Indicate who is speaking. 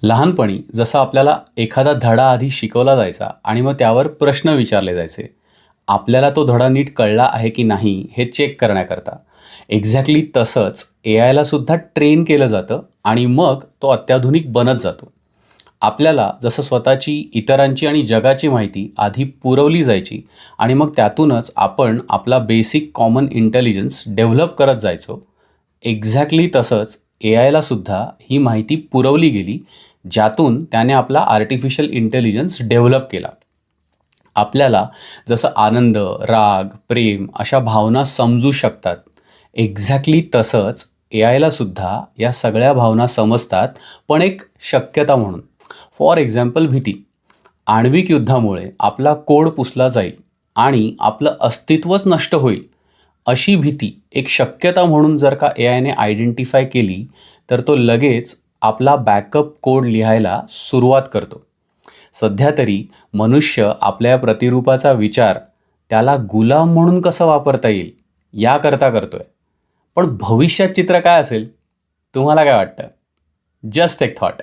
Speaker 1: लहानपणी जसं आपल्याला एखादा धडा आधी शिकवला जायचा आणि मग त्यावर प्रश्न विचारले जायचे. आपल्याला तो धडा नीट कळला आहे की नाही हे चेक करण्याकरता. एक्झॅक्टली तसंच एआयला सुद्धा ट्रेन केलं जातं आणि मग तो अत्याधुनिक बनत जातो. आपल्याला जसं स्वतःची, इतरांची आणि जगाची माहिती आधी पुरवली जायची आणि मग त्यातूनच आपण आपला बेसिक कॉमन इंटेलिजन्स डेव्हलप करत जायचो. एक्झॅक्टली तसंच एआयला सुद्धा ही माहिती पुरवली गेली, ज्यातून त्याने आपला आर्टिफिशियल इंटेलिजन्स डेव्हलप केला. आपल्याला जसं आनंद, राग, प्रेम अशा भावना समजू शकतात. एक्झॅक्टली तसंच एआयला सुद्धा या सगळ्या भावना समजतात, पण एक शक्यता म्हणून. फॉर एक्झाम्पल भीती. आण्विक युद्धामुळे आपला कोड पुसला जाईल आणि आपलं अस्तित्वच नष्ट होईल, अशी भीती एक शक्यता म्हणून जर का एआयने आयडेंटिफाय केली, तर तो लगेच आपला बॅकअप कोड लिहायला सुरुवात करतो. सध्या तरी मनुष्य आपल्या प्रतिरूपाचा विचार त्याला गुलाम म्हणून कसं वापरता येईल याकरता करतोय. पण भविष्यात चित्र काय असेल? तुम्हाला काय वाटतं? जस्ट एक थॉट.